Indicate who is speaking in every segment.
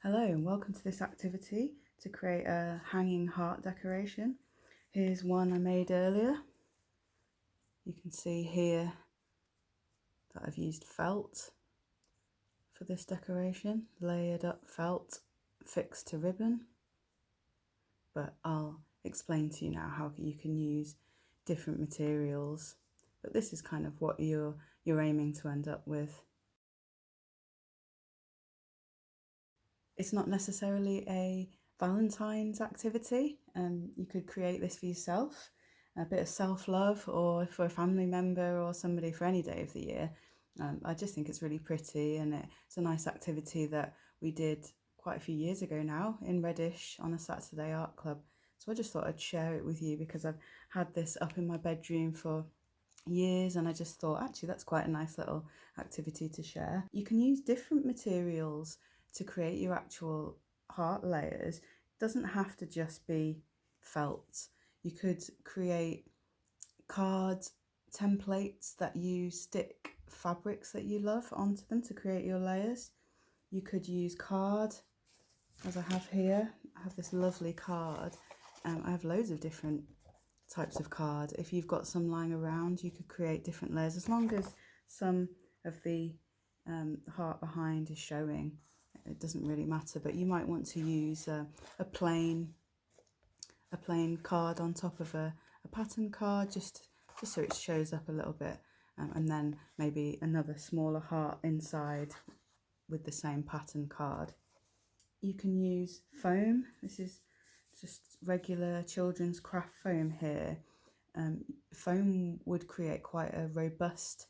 Speaker 1: Hello and welcome to this activity to create a hanging heart decoration. Here's one I made earlier. You can see here that I've used felt for this decoration, layered up felt fixed to ribbon, but I'll explain to you now how you can use different materials, but this is kind of what you're aiming to end up with. It's not necessarily a Valentine's activity. You could create this for yourself, a bit of self-love, or for a family member or somebody for any day of the year. I just think it's really pretty, and it's a nice activity that we did quite a few years ago now in Reddish on a Saturday art club. So I just thought I'd share it with you because I've had this up in my bedroom for years, and I just thought actually that's quite a nice little activity to share. You can use different materials to create your actual heart layers. It doesn't have to just be felt. You could create card templates that you stick fabrics that you love onto them to create your layers. You could use card, as I have here. I have this lovely card. I have loads of different types of card. If you've got some lying around, you could create different layers as long as some of the heart behind is showing. It doesn't really matter, but you might want to use a plain card on top of a pattern card, just so it shows up a little bit, and then maybe another smaller heart inside with the same pattern card. You can use foam. This is just regular children's craft foam here. Foam would create quite a robust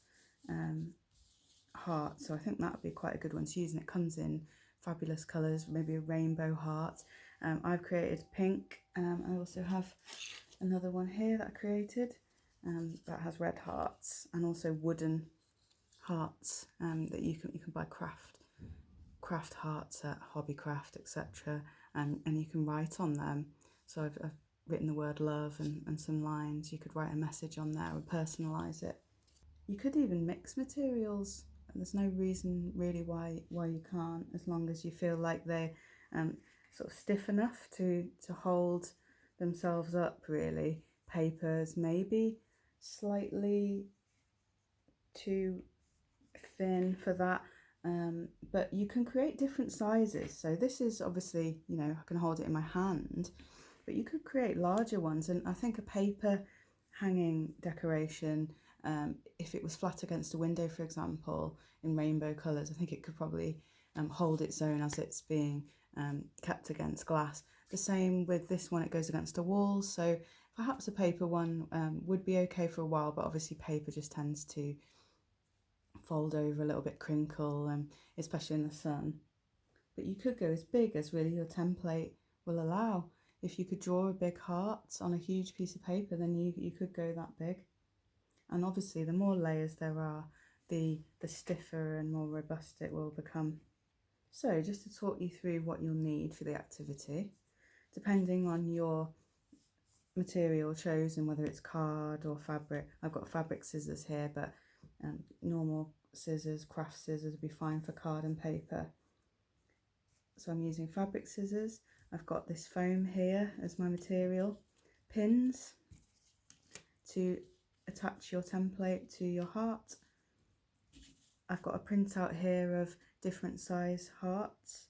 Speaker 1: heart, so I think that would be quite a good one to use, and it comes in fabulous colours, maybe a rainbow heart. I've created pink. I also have another one here that I created that has red hearts, and also wooden hearts that you can buy craft hearts at Hobbycraft, etc., and you can write on them. So I've written the word love and some lines. You could write a message on there and personalise it. You could even mix materials. There's no reason really why you can't, as long as you feel like they're sort of stiff enough to hold themselves up, really. Papers maybe slightly too thin for that, but you can create different sizes. So this is obviously, I can hold it in my hand, but you could create larger ones. And I think a paper hanging decoration, if it was flat against a window, for example, in rainbow colours, I think it could probably hold its own as it's being kept against glass. The same with this one, it goes against a wall, so perhaps a paper one would be okay for a while, but obviously paper just tends to fold over a little bit, crinkle, especially in the sun. But you could go as big as really your template will allow. If you could draw a big heart on a huge piece of paper, then you could go that big. And obviously the more layers there are, the stiffer and more robust it will become. So just to talk you through what you'll need for the activity, depending on your material chosen, whether it's card or fabric. I've got fabric scissors here, but normal scissors, craft scissors would be fine for card and paper. So I'm using fabric scissors. I've got this foam here as my material, pins to attach your template to your heart. I've got a printout here of different size hearts,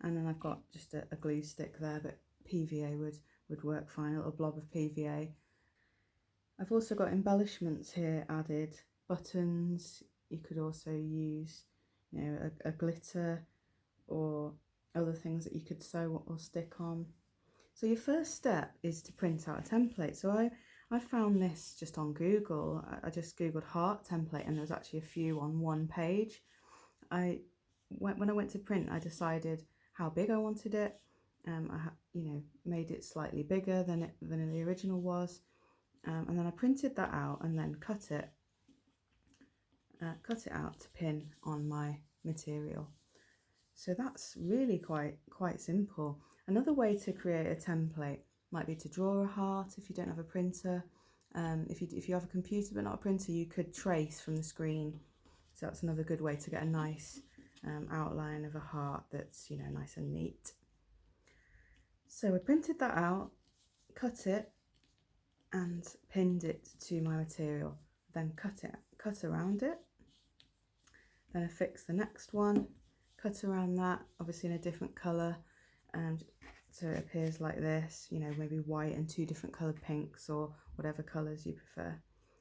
Speaker 1: and then I've got just a glue stick there, but PVA would work fine, a little blob of PVA. I've also got embellishments here added, buttons. You could also use, a glitter or other things that you could sew or stick on. So your first step is to print out a template. So I found this just on Google. I just Googled heart template, and there was actually a few on one page. When I went to print, I decided how big I wanted it. I made it slightly bigger than the original was, and then I printed that out and then cut it out to pin on my material. So that's really quite simple. Another way to create a template might be to draw a heart if you don't have a printer. If you have a computer but not a printer, you could trace from the screen. So that's another good way to get a nice outline of a heart that's, you know, nice and neat. So I printed that out, cut it and pinned it to my material, then cut around it, then I fixed the next one, cut around that, obviously in a different colour, and so it appears like this, you know, maybe white and 2 different coloured pinks or whatever colours you prefer.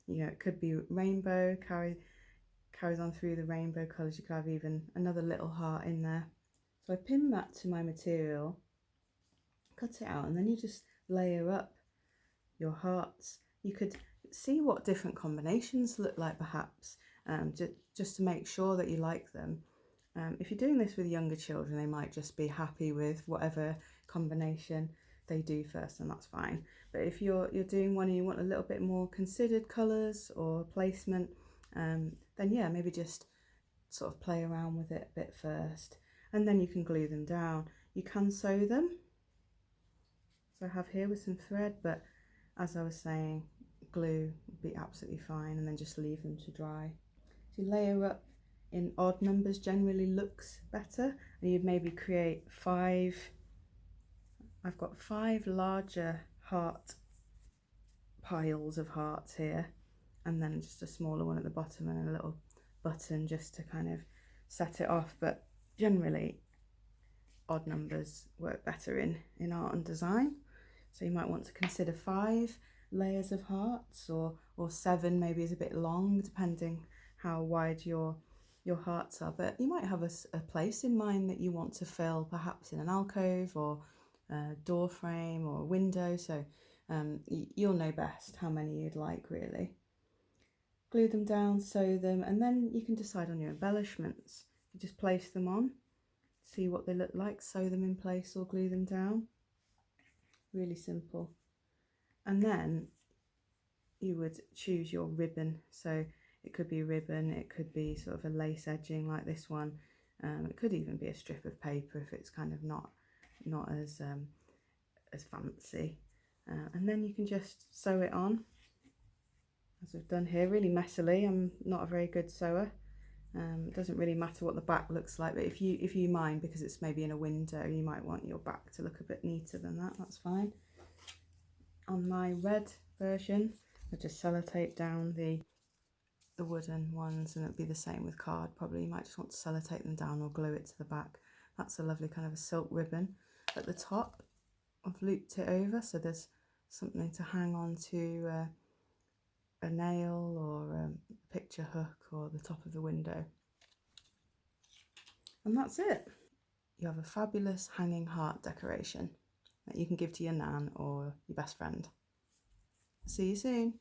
Speaker 1: You know, it could be rainbow, carries on through the rainbow colours. You could have even another little heart in there. So I pinned that to my material, cut it out, and then you just layer up your hearts. You could see what different combinations look like perhaps, just to make sure that you like them. If you're doing this with younger children, they might just be happy with whatever combination they do first, and that's fine. But if you're doing one and you want a little bit more considered colours or placement, then yeah, maybe just sort of play around with it a bit first, and then you can glue them down. You can sew them, so I have here with some thread, but as I was saying, glue would be absolutely fine, and then just leave them to dry. So you layer up in odd numbers generally looks better, and you'd maybe create 5. I've got 5 larger heart piles of hearts here, and then just a smaller one at the bottom and a little button just to kind of set it off. But generally odd numbers work better in art and design, so you might want to consider 5 layers of hearts, or 7 maybe is a bit long, depending how wide your hearts are. But you might have a place in mind that you want to fill, perhaps in an alcove or a door frame or a window, so you'll know best how many you'd like really. Glue them down, sew them, and then you can decide on your embellishments. You just place them on, see what they look like, sew them in place or glue them down. Really simple. And then you would choose your ribbon. So it could be ribbon, it could be sort of a lace edging like this one. It could even be a strip of paper if it's kind of not as fancy. And then you can just sew it on, as we've done here, really messily. I'm not a very good sewer. It doesn't really matter what the back looks like, but if you mind, because it's maybe in a window, you might want your back to look a bit neater than that. That's fine. On my red version, I just sellotape down the wooden ones, and it'll be the same with card probably. You might just want to sellotape them down or glue it to the back. That's a lovely kind of a silk ribbon. At the top, I've looped it over so there's something to hang on to, a nail or a picture hook or the top of the window. And that's it. You have a fabulous hanging heart decoration that you can give to your nan or your best friend. See you soon.